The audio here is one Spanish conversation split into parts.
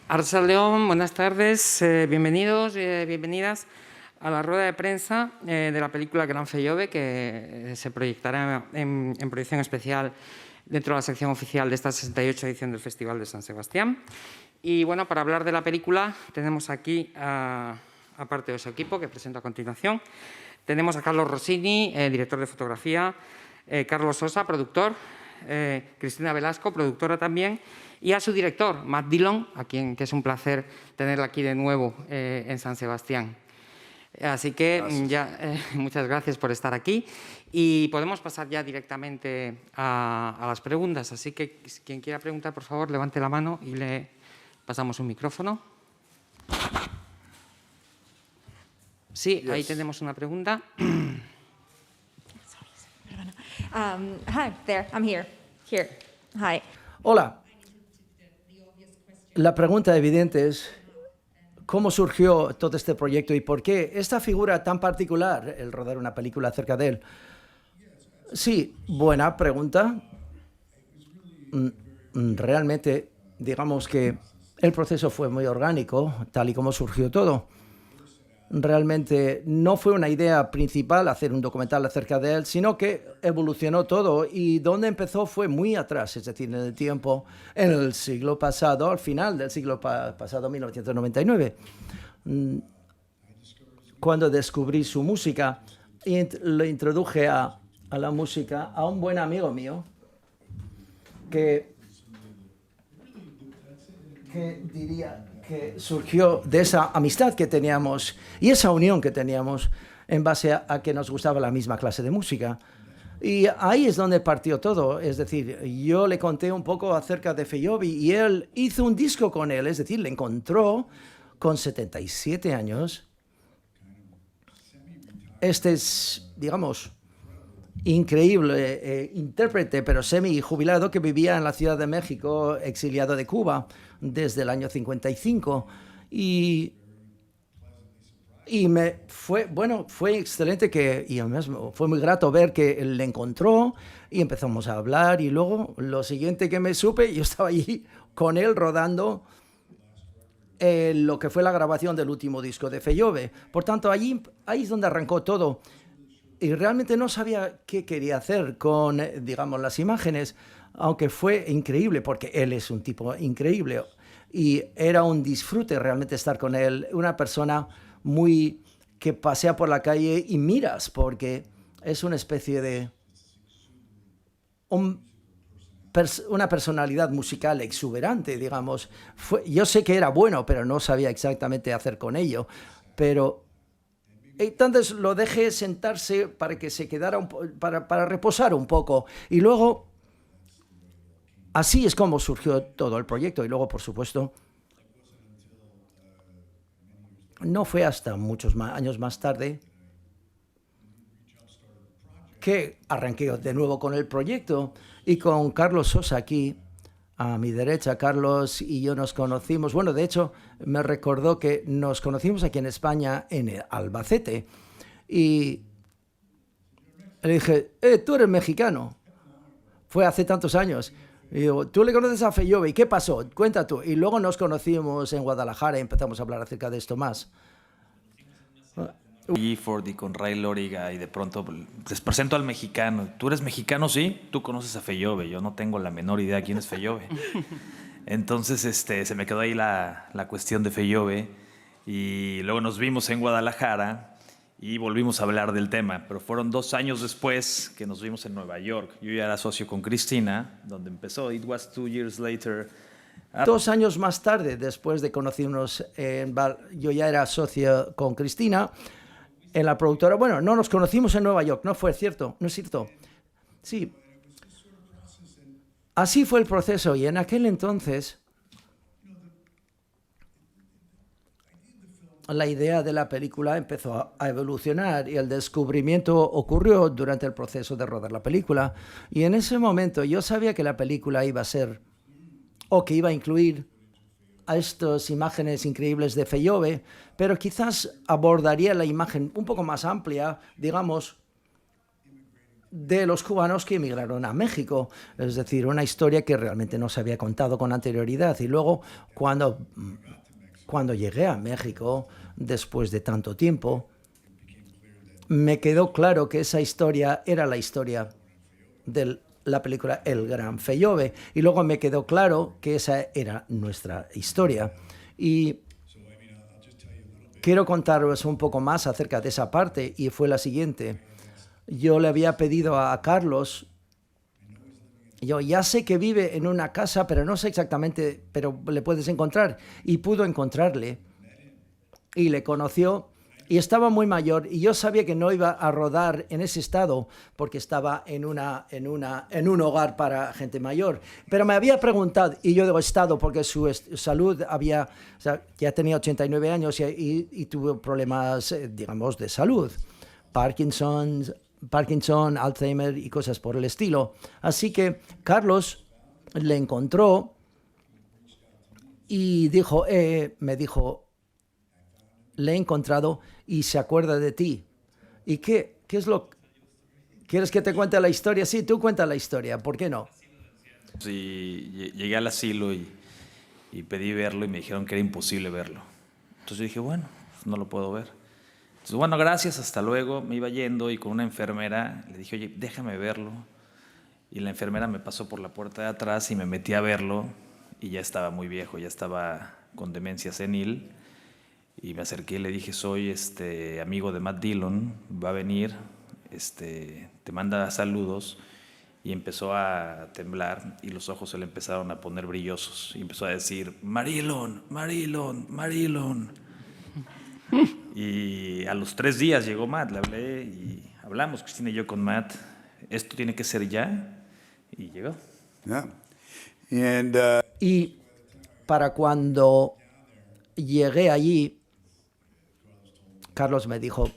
Arratsalde-on, buenas tardes, bienvenidos, bienvenidas a la rueda de prensa de la película Gran Fellove, que se proyectará en proyección especial dentro de la sección oficial de esta 68 edición del Festival de San Sebastián. Y bueno, para hablar de la película tenemos aquí a parte de su equipo, que presento a continuación. Tenemos a Carlos Rossini, director de fotografía, Carlos Sosa, productor, Cristina Velasco, productora también, y a su director, Matt Dillon, que es un placer tenerla aquí de nuevo en San Sebastián. Así que muchas gracias por estar aquí y podemos pasar ya directamente a las preguntas. Así que quien quiera preguntar, por favor, levante la mano y le pasamos un micrófono. Sí, ahí tenemos una pregunta. Hi, there, I'm here. Hi. Hola. La pregunta evidente es, ¿cómo surgió todo este proyecto y por qué esta figura tan particular, el rodar una película acerca de él? Sí, buena pregunta. Realmente, digamos que el proceso fue muy orgánico, tal y como surgió todo. Realmente no fue una idea principal hacer un documental acerca de él, sino que evolucionó todo y donde empezó fue muy atrás, es decir, en el tiempo, en el siglo pasado, al final del siglo pasado, 1999, cuando descubrí su música y lo introduje a la música a un buen amigo mío que diría que surgió de esa amistad que teníamos y esa unión que teníamos en base a que nos gustaba la misma clase de música. Y ahí es donde partió todo. Es decir, yo le conté un poco acerca de Fellove y él hizo un disco con él. Es decir, le encontró con 77 años. Este es, digamos, increíble intérprete, pero semi-jubilado, que vivía en la Ciudad de México, exiliado de Cuba desde el año 55. Y fue excelente y además fue muy grato ver que él le encontró y empezamos a hablar. Y luego, lo siguiente que me supe, yo estaba allí con él rodando lo que fue la grabación del último disco de Fellove. Por tanto, ahí es donde arrancó todo. Y realmente no sabía qué quería hacer con, digamos, las imágenes, aunque fue increíble, porque él es un tipo increíble. Y era un disfrute realmente estar con él, una persona que pasea por la calle y miras, porque es una especie de una personalidad musical exuberante, digamos. Yo sé que era bueno, pero no sabía exactamente qué hacer con ello. Pero entonces lo dejé sentarse para que se quedara para reposar un poco. Y luego, así es como surgió todo el proyecto. Y luego, por supuesto, no fue hasta muchos años más tarde que arranqué de nuevo con el proyecto. Y con Carlos Sosa aquí, a mi derecha, Carlos y yo nos conocimos. Bueno, de hecho, me recordó que nos conocimos aquí en España, en Albacete. Y le dije, tú eres mexicano. Fue hace tantos años. Y digo, ¿tú le conoces a Fellove? ¿Y qué pasó? Cuenta tú. Y luego nos conocimos en Guadalajara y empezamos a hablar acerca de esto más. Y Ford con Ray Loriga y de pronto les presento al mexicano. ¿Tú eres mexicano? Sí. ¿Tú conoces a Fellove? Yo no tengo la menor idea quién es Fellove. Entonces se me quedó ahí la cuestión de Fellove y luego nos vimos en Guadalajara y volvimos a hablar del tema. Pero fueron 2 años después que nos vimos en Nueva York. Yo ya era socio con Cristina, donde empezó. It was 2 years later. 2 años más tarde, después de conocernos, yo ya era socio con Cristina en la productora. Bueno, no nos conocimos en Nueva York, ¿no fue cierto? ¿No es cierto? Sí. Así fue el proceso y en aquel entonces la idea de la película empezó a evolucionar y el descubrimiento ocurrió durante el proceso de rodar la película. Y en ese momento yo sabía que la película iba a ser, o que iba a incluir a estas imágenes increíbles de Fellove, pero quizás abordaría la imagen un poco más amplia, digamos, de los cubanos que emigraron a México. Es decir, una historia que realmente no se había contado con anterioridad. Y luego, cuando llegué a México, después de tanto tiempo, me quedó claro que esa historia era la historia de la película El Gran Fellove. Y luego me quedó claro que esa era nuestra historia. Y quiero contaros un poco más acerca de esa parte, y fue la siguiente. Yo le había pedido a Carlos, yo ya sé que vive en una casa, pero no sé exactamente, pero le puedes encontrar. Y pudo encontrarle, y le conoció, y estaba muy mayor, y yo sabía que no iba a rodar en ese estado, porque estaba en un hogar para gente mayor. Pero me había preguntado, y yo digo estado porque su salud ya tenía 89 años y tuvo problemas, digamos, de salud. Parkinson, Alzheimer y cosas por el estilo. Así que Carlos le encontró y me dijo, le he encontrado y se acuerda de ti. ¿Y qué es lo? ¿Quieres que te cuente la historia? Sí, tú cuenta la historia, ¿por qué no? Sí, llegué al asilo y pedí verlo y me dijeron que era imposible verlo. Entonces yo dije, bueno, pues no lo puedo ver. Entonces, bueno, gracias, hasta luego. Me iba yendo y con una enfermera le dije, oye, déjame verlo. Y la enfermera me pasó por la puerta de atrás y me metí a verlo y ya estaba muy viejo, ya estaba con demencia senil. Y me acerqué y le dije, soy amigo de Matt Dillon, va a venir, te manda saludos. Y empezó a temblar y los ojos se le empezaron a poner brillosos. Y empezó a decir, Marilyn, Marilyn, Marilyn. Y a los 3 días llegó Matt, le hablé y hablamos, Cristina y yo con Matt. Esto tiene que ser ya. Y llegó. Yeah. Y para cuando llegué allí, Carlos me dijo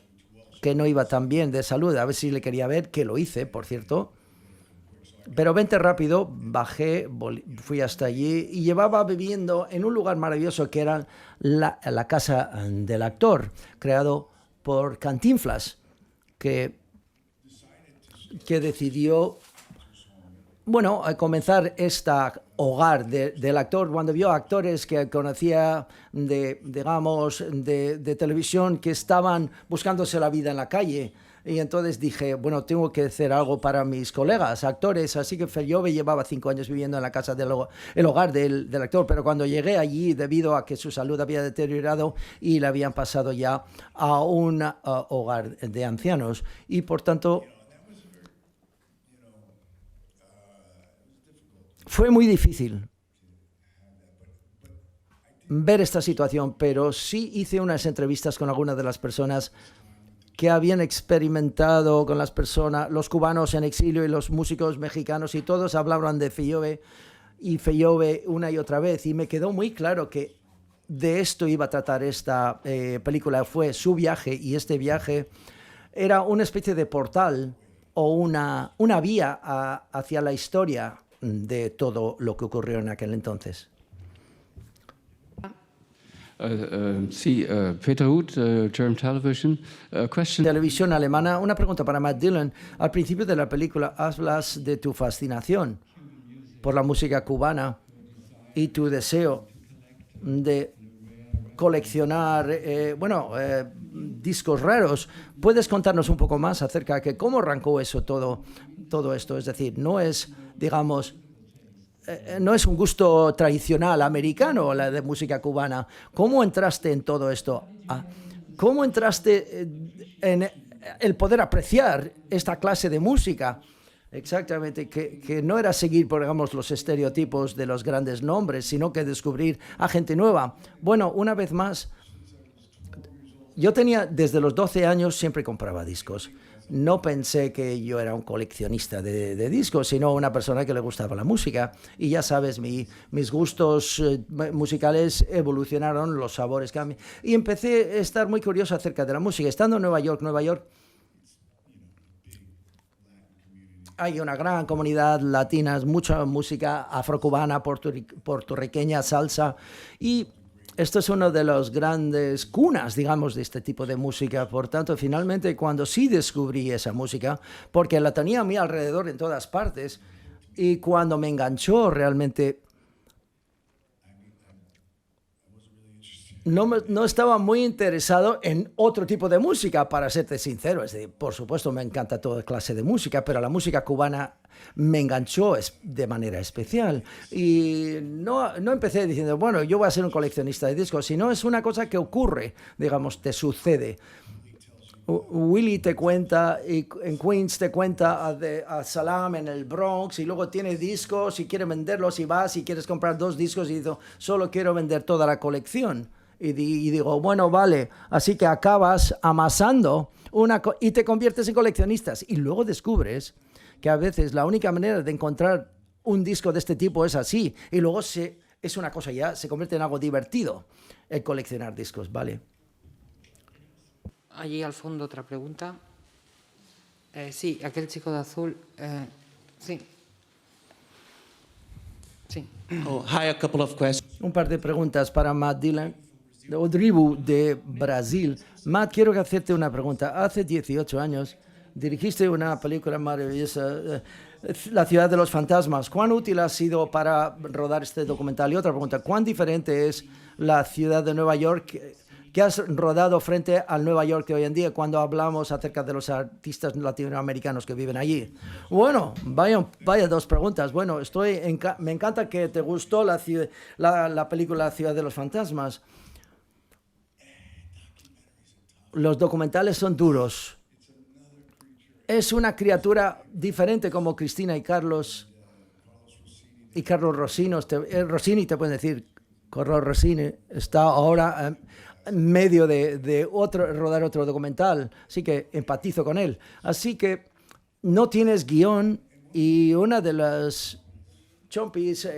que no iba tan bien de salud, a ver si le quería ver, que lo hice, por cierto. Pero vente rápido, bajé, fui hasta allí y llevaba viviendo en un lugar maravilloso que era la casa del actor, creado por Cantinflas, que decidió, bueno, comenzar hogar del actor cuando vio actores que conocía de televisión que estaban buscándose la vida en la calle. Y entonces dije, bueno, tengo que hacer algo para mis colegas, actores. Así que Fellove llevaba 5 años viviendo en la casa el hogar del actor. Pero cuando llegué allí, debido a que su salud había deteriorado y le habían pasado ya a un hogar de ancianos. Y por tanto, fue muy difícil ver esta situación, pero sí hice unas entrevistas con algunas de las personas que habían experimentado con los cubanos en exilio y los músicos mexicanos, y todos hablaban de Fellove una y otra vez, y me quedó muy claro que de esto iba a tratar esta película. Fue su viaje, y este viaje era una especie de portal o una vía hacia la historia de todo lo que ocurrió en aquel entonces. Sí, Peter Hood, German Television. Question. Televisión alemana. Una pregunta para Matt Dillon. Al principio de la película hablas de tu fascinación por la música cubana y tu deseo de coleccionar discos raros. ¿Puedes contarnos un poco más acerca de cómo arrancó todo esto? Es decir, no es, digamos, no es un gusto tradicional americano la de música cubana. ¿Cómo entraste en todo esto? ¿Cómo entraste en el poder apreciar esta clase de música? Exactamente, que no era seguir, digamos, los estereotipos de los grandes nombres, sino que descubrir a gente nueva. Bueno, una vez más, yo desde los 12 años siempre compraba discos. No pensé que yo era un coleccionista de discos, sino una persona que le gustaba la música. Y ya sabes, mis gustos musicales evolucionaron, los sabores cambian. Y empecé a estar muy curioso acerca de la música. Estando en Nueva York, hay una gran comunidad latina, mucha música afrocubana, puertorriqueña, salsa, y esto es uno de los grandes cunas, digamos, de este tipo de música. Por tanto, finalmente, cuando sí descubrí esa música, porque la tenía a mi alrededor en todas partes, y cuando me enganchó realmente, no estaba muy interesado en otro tipo de música, para serte sincero. Es decir, por supuesto, me encanta toda clase de música, pero la música cubana me enganchó de manera especial. Y no empecé diciendo, bueno, yo voy a ser un coleccionista de discos, sino es una cosa que ocurre, digamos, te sucede. Willie te cuenta, y en Queens te cuenta a Salam en el Bronx, y luego tiene discos y quiere venderlos, y vas y quieres comprar 2 discos y dices, solo quiero vender toda la colección. Y digo, bueno, vale, así que acabas amasando y te conviertes en coleccionistas. Y luego descubres que a veces la única manera de encontrar un disco de este tipo es así. Y luego es una cosa ya, se convierte en algo divertido el coleccionar discos, ¿vale? Allí al fondo otra pregunta. Sí, aquel chico de azul. Sí. Sí. Oh, hi, a couple of questions. Un par de preguntas para Matt Dillon, Odribu de Brasil. Matt, quiero hacerte una pregunta. Hace 18 años dirigiste una película maravillosa, La ciudad de los fantasmas. ¿Cuán útil ha sido para rodar este documental? Y otra pregunta, ¿cuán diferente es la ciudad de Nueva York que has rodado frente al Nueva York de hoy en día cuando hablamos acerca de los artistas latinoamericanos que viven allí? Bueno, vaya 2 preguntas. Bueno, me encanta que te gustó la película La ciudad de los fantasmas. Los documentales son duros. Es una criatura diferente como Cristina y Carlos Rossini, te pueden decir. Carlos Rossini está ahora en medio de rodar otro documental, así que empatizo con él. Así que no tienes guión, y una de las chompis,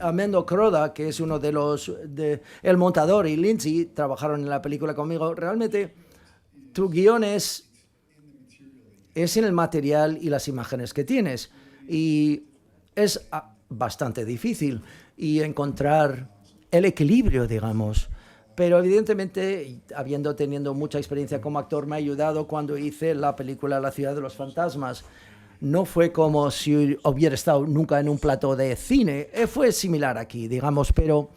Amendo Croda, que es uno de el montador, y Lindsay trabajaron en la película conmigo. Realmente tu guión es en el material y las imágenes que tienes, y es bastante difícil y encontrar el equilibrio, digamos. Pero evidentemente, teniendo mucha experiencia como actor, me ha ayudado cuando hice la película La ciudad de los fantasmas. No fue como si hubiera estado nunca en un plató de cine. Fue similar aquí, digamos, pero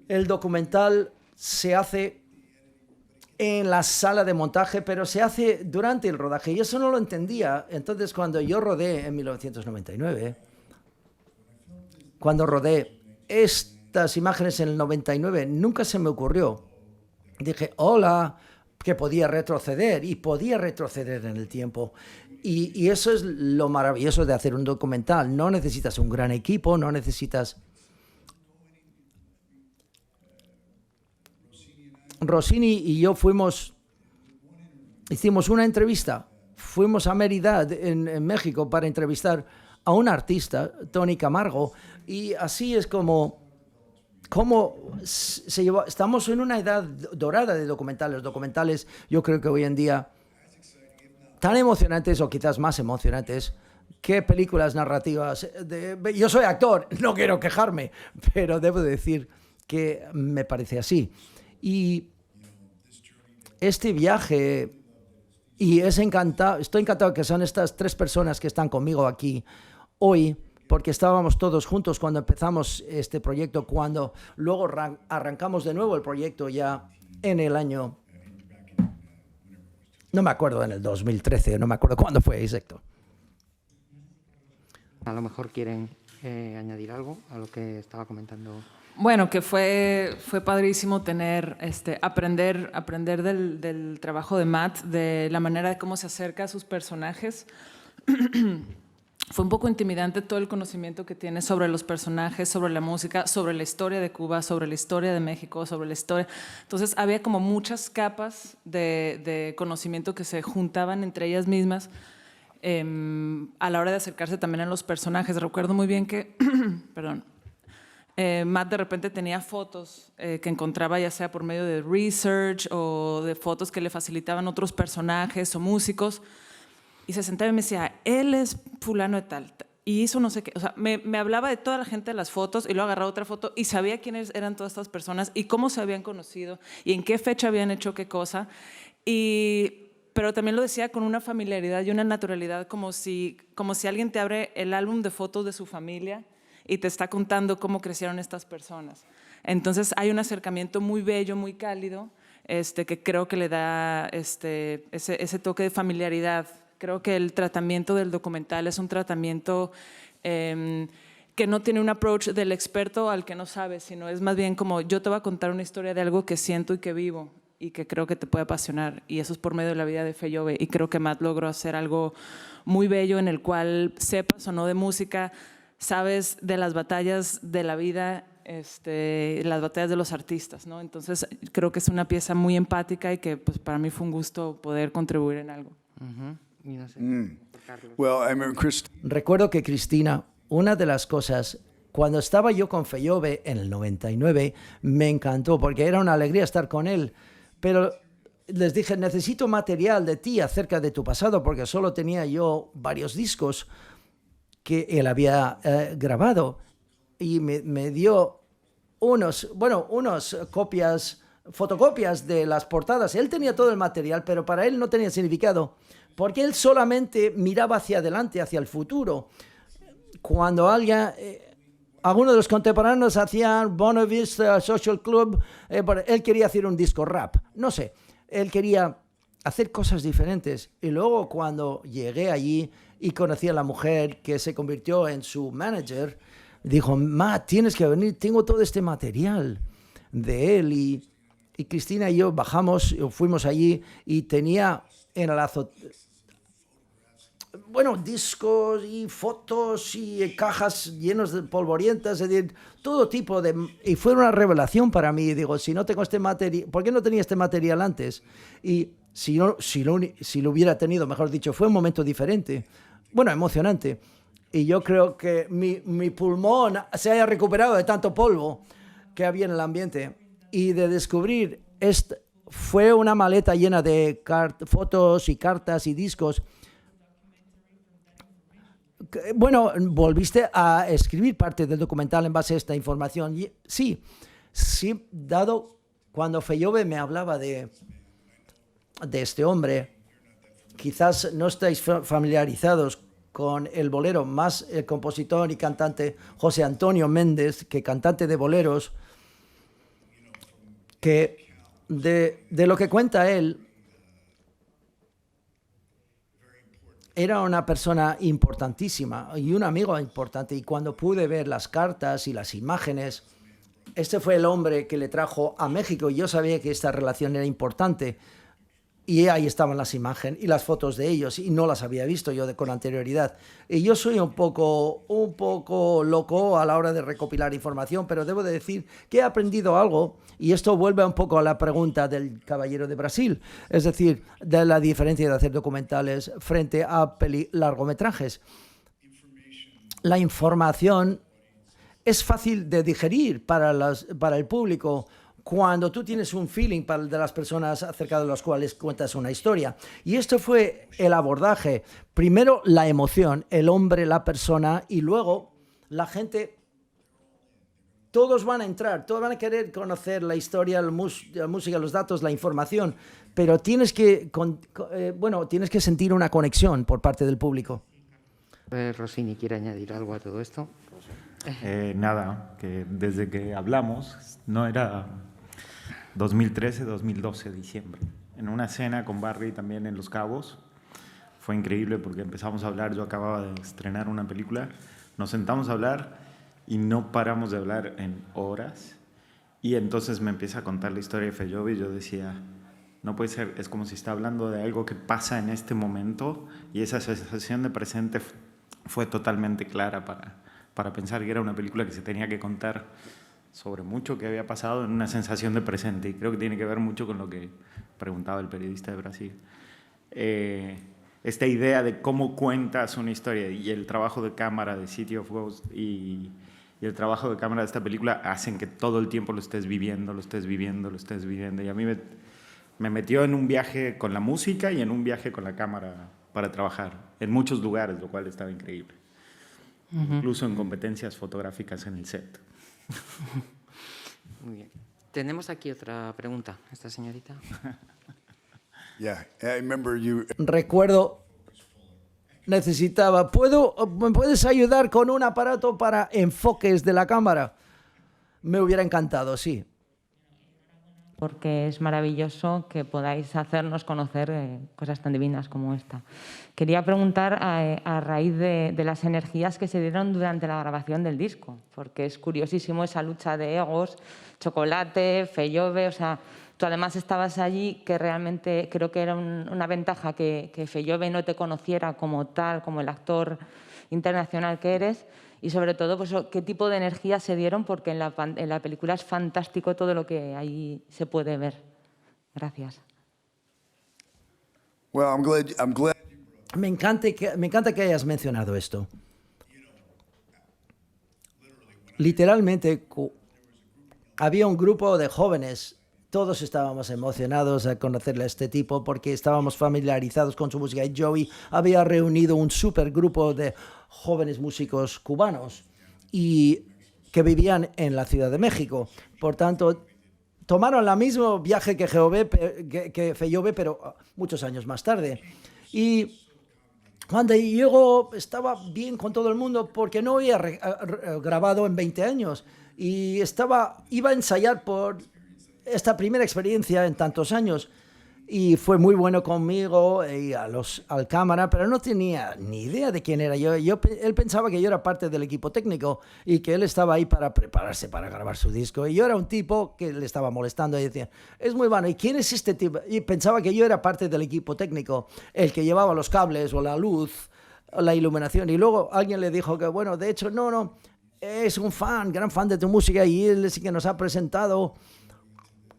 el documental se hace en la sala de montaje, pero se hace durante el rodaje, y eso no lo entendía. Entonces, cuando yo rodé en 1999, cuando rodé estas imágenes en el 99, nunca se me ocurrió. Dije, hola, que podía retroceder, y podía retroceder en el tiempo. Y eso es lo maravilloso de hacer un documental. No necesitas un gran equipo, no necesitas... Rossini y yo hicimos una entrevista. Fuimos a Mérida, en México, para entrevistar a un artista, Tony Camargo, y así es como se llevó. Estamos en una edad dorada de documentales. Documentales, yo creo que hoy en día, tan emocionantes o quizás más emocionantes que películas narrativas. Yo soy actor, no quiero quejarme, pero debo decir que me parece así. Y este viaje, y estoy encantado que son estas 3 personas que están conmigo aquí hoy, porque estábamos todos juntos cuando empezamos este proyecto, cuando luego arrancamos de nuevo el proyecto ya en el año, no me acuerdo, en el 2013, no me acuerdo cuándo fue exacto. A lo mejor quieren añadir algo a lo que estaba comentando. Bueno, que fue padrísimo aprender del trabajo de Matt, de la manera de cómo se acerca a sus personajes. Fue un poco intimidante todo el conocimiento que tiene sobre los personajes, sobre la música, sobre la historia de Cuba, sobre la historia de México, sobre la historia. Entonces había como muchas capas de conocimiento que se juntaban entre ellas mismas a la hora de acercarse también a los personajes. Recuerdo muy bien que, perdón, Matt de repente tenía fotos que encontraba ya sea por medio de research o de fotos que le facilitaban otros personajes o músicos. y se sentaba y me decía, él es fulano de tal, y hizo no sé qué. O sea, me hablaba de toda la gente de las fotos y luego agarraba otra foto y sabía quiénes eran todas estas personas y cómo se habían conocido y en qué fecha habían hecho qué cosa. Pero también lo decía con una familiaridad y una naturalidad, como si alguien te abre el álbum de fotos de su familia y te está contando cómo crecieron estas personas. Entonces hay un acercamiento muy bello, muy cálido, que creo que le da ese toque de familiaridad. Creo que el tratamiento del documental es un tratamiento que no tiene un approach del experto al que no sabe, sino es más bien como yo te voy a contar una historia de algo que siento y que vivo y que creo que te puede apasionar, y eso es por medio de la vida de Feyobe, y creo que Matt logró hacer algo muy bello en el cual sepas o no de música, sabes de las batallas de la vida, las batallas de los artistas, ¿no? Entonces creo que es una pieza muy empática y que pues, para mí fue un gusto poder contribuir en algo. Y no sé, Carlos. Well, I remember Recuerdo que Cristina, una de las cosas, cuando estaba yo con Feyobe en el 99, me encantó porque era una alegría estar con él, pero les dije, necesito material de ti acerca de tu pasado, porque solo tenía yo varios discos que él había grabado, y me dio unos fotocopias de las portadas. Él tenía todo el material, pero para él no tenía significado, porque él solamente miraba hacia adelante, hacia el futuro. Cuando algunos de los contemporáneos hacían Buena Vista Social Club, él quería hacer un disco rap, no sé, él quería hacer cosas diferentes. Y luego cuando llegué allí y conocí a la mujer que se convirtió en su manager, dijo, Matt, tienes que venir, tengo todo este material de él. Y Cristina y yo fuimos allí y tenía en el discos y fotos y cajas llenos de polvorientas, es decir, todo tipo de... Y fue una revelación para mí. Digo, si no tengo este material, ¿por qué no tenía este material antes? Y si lo hubiera tenido, mejor dicho, fue un momento diferente, emocionante. Y yo creo que mi pulmón se haya recuperado de tanto polvo que había en el ambiente. Y de descubrir, fue una maleta llena de fotos y cartas y discos. Bueno, volviste a escribir parte del documental en base a esta información. Sí, dado cuando Feyobe me hablaba de este hombre, quizás no estáis familiarizados con el bolero, más el compositor y cantante José Antonio Méndez, que cantante de boleros, que de lo que cuenta él, era una persona importantísima y un amigo importante. Y cuando pude ver las cartas y las imágenes, este fue el hombre que le trajo a México, y yo sabía que esta relación era importante. Y ahí estaban las imágenes y las fotos de ellos, y no las había visto yo con anterioridad. Y yo soy un poco loco a la hora de recopilar información, pero debo de decir que he aprendido algo, y esto vuelve un poco a la pregunta del Caballero de Brasil, es decir, de la diferencia de hacer documentales frente a largometrajes. La información es fácil de digerir para el público, cuando tú tienes un feeling de las personas acerca de las cuales cuentas una historia. Y esto fue el abordaje. Primero la emoción, el hombre, la persona, y luego la gente. Todos van a entrar, todos van a querer conocer la historia, la música, los datos, la información, pero tienes que sentir una conexión por parte del público. Rossini, ¿quiere añadir algo a todo esto? Nada, que desde que hablamos, no era 2013, 2012, diciembre, en una cena con Barry también en Los Cabos. Fue increíble porque empezamos a hablar, yo acababa de estrenar una película, nos sentamos a hablar y no paramos de hablar en horas. Y entonces me empieza a contar la historia de Feyobe y yo decía, no puede ser, es como si está hablando de algo que pasa en este momento, y esa sensación de presente fue totalmente clara para pensar que era una película que se tenía que contar sobre mucho que había pasado en una sensación de presente, y creo que tiene que ver mucho con lo que preguntaba el periodista de Brasil. Esta idea de cómo cuentas una historia, y el trabajo de cámara de City of Ghosts y el trabajo de cámara de esta película hacen que todo el tiempo lo estés viviendo, y a mí me metió en un viaje con la música y en un viaje con la cámara para trabajar en muchos lugares, lo cual estaba increíble. Incluso en competencias fotográficas en el set. Muy bien. Tenemos aquí otra pregunta, esta señorita. Yeah, I remember you. Recuerdo, necesitaba, ¿me puedes ayudar con un aparato para enfoques de la cámara? Me hubiera encantado, sí. Porque es maravilloso que podáis hacernos conocer cosas tan divinas como esta. Quería preguntar a raíz de las energías que se dieron durante la grabación del disco, porque es curiosísimo esa lucha de egos, Chocolate, Fellove, o sea, tú además estabas allí, que realmente creo que era una ventaja que Fellove no te conociera como tal, como el actor internacional que eres, y sobre todo, pues, qué tipo de energías se dieron, porque en la película es fantástico todo lo que ahí se puede ver. Gracias. Well, I'm glad. Me encanta que hayas mencionado esto. Literalmente, había un grupo de jóvenes, todos estábamos emocionados a conocerle a este tipo porque estábamos familiarizados con su música, y Joey había reunido un supergrupo de jóvenes músicos cubanos y que vivían en la Ciudad de México. Por tanto, tomaron el mismo viaje que Fellove, pero muchos años más tarde. Y cuando llegó, estaba bien con todo el mundo porque no había grabado en 20 años y iba a ensayar por esta primera experiencia en tantos años. Y fue muy bueno conmigo y al cámara, pero no tenía ni idea de quién era yo. Él pensaba que yo era parte del equipo técnico y que él estaba ahí para prepararse para grabar su disco. Y yo era un tipo que le estaba molestando y decía, es muy bueno, ¿y quién es este tipo? Y pensaba que yo era parte del equipo técnico, el que llevaba los cables o la luz, o la iluminación. Y luego alguien le dijo que, bueno, de hecho, no, es un gran fan de tu música, y él sí que nos ha presentado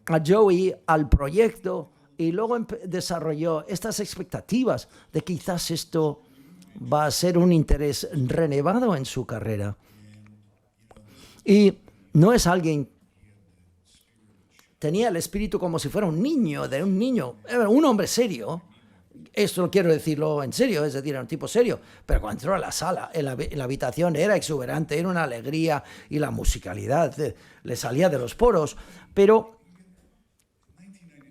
a Joey al proyecto. Y luego desarrolló estas expectativas de quizás esto va a ser un interés renovado en su carrera. Y no es alguien... Tenía el espíritu como si fuera un niño, era un hombre serio. Esto no quiero decirlo en serio, es decir, era un tipo serio. Pero cuando entró a la sala, en la habitación, era exuberante, era una alegría, y la musicalidad le salía de los poros. Pero...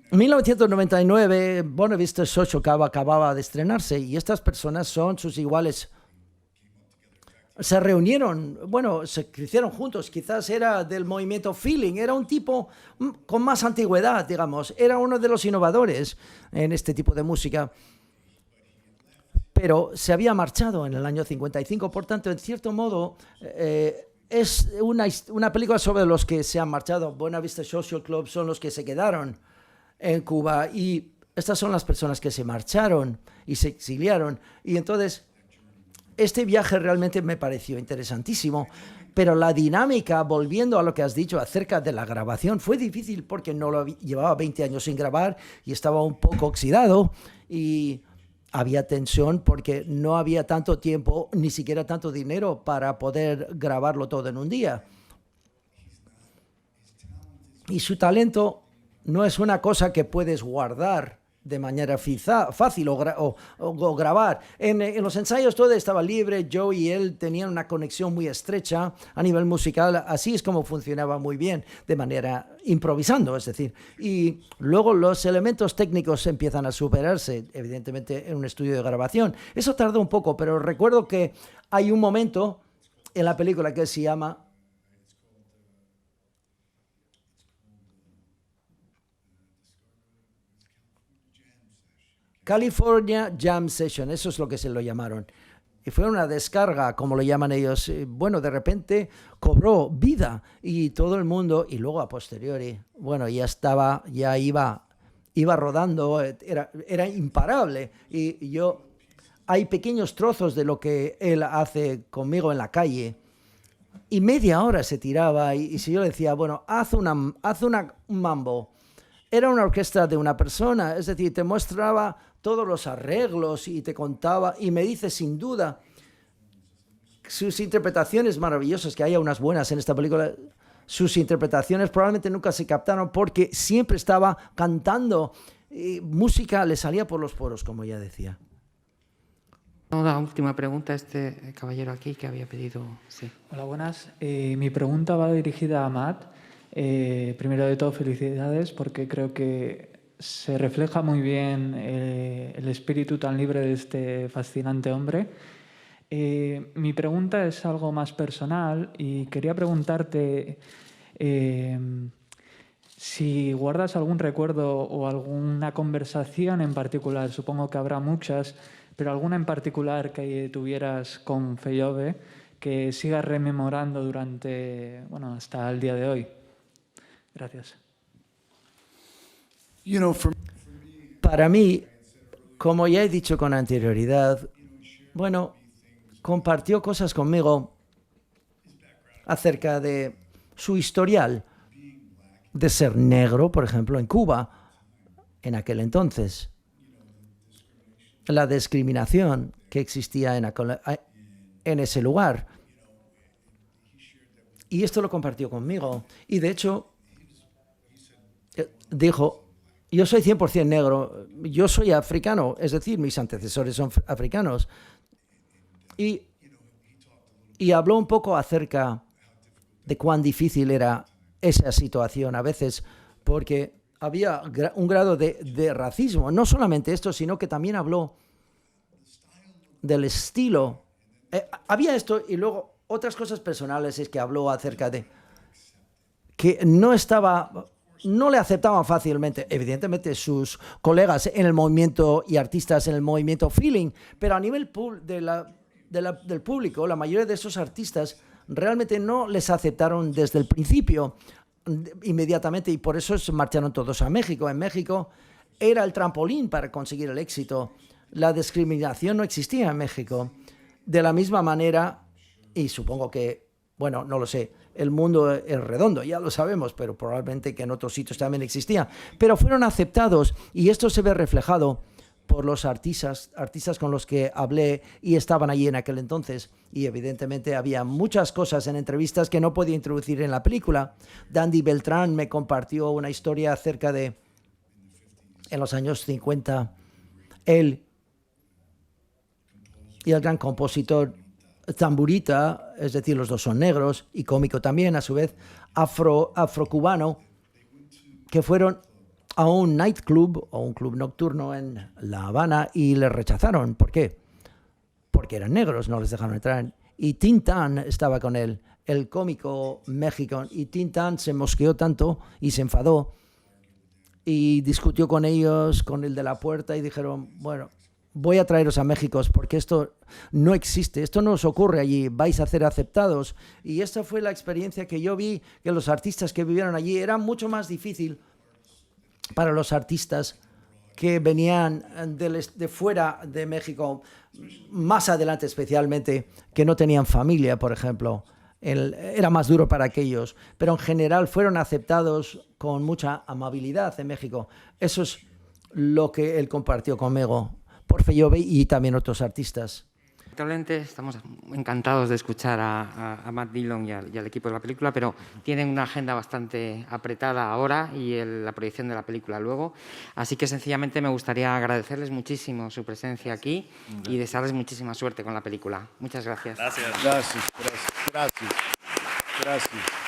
En 1999, Buena Vista Social Club acababa de estrenarse y estas personas son sus iguales. Se reunieron, se crecieron juntos. Quizás era del movimiento Feeling, era un tipo con más antigüedad, digamos. Era uno de los innovadores en este tipo de música. Pero se había marchado en el año 55, por tanto, en cierto modo... es una película sobre los que se han marchado. Buena Vista Social Club son los que se quedaron en Cuba, y estas son las personas que se marcharon y se exiliaron. Y entonces este viaje realmente me pareció interesantísimo, pero la dinámica, volviendo a lo que has dicho acerca de la grabación, fue difícil porque llevaba 20 años sin grabar y estaba un poco oxidado, y había tensión porque no había tanto tiempo, ni siquiera tanto dinero para poder grabarlo todo en un día. Y su talento no es una cosa que puedes guardar de manera fácil o grabar. En los ensayos todo estaba libre, Joe y él tenían una conexión muy estrecha a nivel musical, así es como funcionaba muy bien, de manera improvisando, es decir. Y luego los elementos técnicos empiezan a superarse, evidentemente, en un estudio de grabación. Eso tardó un poco, pero recuerdo que hay un momento en la película que se llama... California Jam Session, eso es lo que se lo llamaron. Y fue una descarga, como lo llaman ellos. Bueno, de repente cobró vida y todo el mundo, y luego a posteriori, bueno, ya iba rodando, era imparable. Y hay pequeños trozos de lo que él hace conmigo en la calle. Y media hora se tiraba, y si yo le decía, bueno, haz un mambo. Era una orquesta de una persona, es decir, te mostraba todos los arreglos y te contaba, y me dice sin duda sus interpretaciones maravillosas, que haya unas buenas en esta película. Sus interpretaciones probablemente nunca se captaron porque siempre estaba cantando, y música le salía por los poros, como ya decía. La última pregunta, este caballero aquí que había pedido. Sí. Hola, buenas. Mi pregunta va dirigida a Matt. Primero de todo, felicidades porque creo que se refleja muy bien el espíritu tan libre de este fascinante hombre. Mi pregunta es algo más personal y quería preguntarte si guardas algún recuerdo o alguna conversación en particular, supongo que habrá muchas, pero alguna en particular que tuvieras con Feyobe que sigas rememorando durante, bueno, hasta el día de hoy. Gracias. Para mí, como ya he dicho con anterioridad, bueno, compartió cosas conmigo acerca de su historial de ser negro, por ejemplo, en Cuba, en aquel entonces. La discriminación que existía en ese lugar. Y esto lo compartió conmigo. Y de hecho, dijo, yo soy 100% negro, yo soy africano, es decir, mis antecesores son africanos. Y habló un poco acerca de cuán difícil era esa situación a veces, porque había un grado de racismo. No solamente esto, sino que también habló del estilo. Había esto y luego otras cosas personales es que habló acerca de que no le aceptaban fácilmente, evidentemente, sus colegas en el movimiento y artistas en el movimiento Feeling, pero a nivel del público, la mayoría de esos artistas realmente no les aceptaron desde el principio, inmediatamente, y por eso se marcharon todos a México. En México era el trampolín para conseguir el éxito. La discriminación no existía en México. De la misma manera, y supongo que, bueno, no lo sé, el mundo es redondo, ya lo sabemos, pero probablemente que en otros sitios también existía. Pero fueron aceptados y esto se ve reflejado por los artistas con los que hablé y estaban allí en aquel entonces. Y evidentemente había muchas cosas en entrevistas que no podía introducir en la película. Dandy Beltrán me compartió una historia acerca de, en los años 50, él y el gran compositor Tamburita, es decir, los dos son negros y cómico también, a su vez, afrocubano, que fueron a un nightclub o un club nocturno en La Habana y les rechazaron. ¿Por qué? Porque eran negros, no les dejaron entrar. Y Tin Tan estaba con él, el cómico mexicano, y Tin Tan se mosqueó tanto y se enfadó y discutió con ellos, con el de la puerta, y dijeron, bueno, voy a traeros a México porque esto no existe, esto no os ocurre allí, vais a ser aceptados. Y esta fue la experiencia que yo vi, que los artistas que vivieron allí era mucho más difícil para los artistas que venían de fuera de México, más adelante especialmente, que no tenían familia, por ejemplo. Era más duro para aquellos, pero en general fueron aceptados con mucha amabilidad en México. Eso es lo que él compartió conmigo por Feyobe y también otros artistas. Actualmente estamos encantados de escuchar a Matt Dillon y al equipo de la película, pero tienen una agenda bastante apretada ahora y la proyección de la película luego. Así que sencillamente me gustaría agradecerles muchísimo su presencia aquí y desearles muchísima suerte con la película. Muchas gracias. Gracias. Gracias. Gracias. Gracias.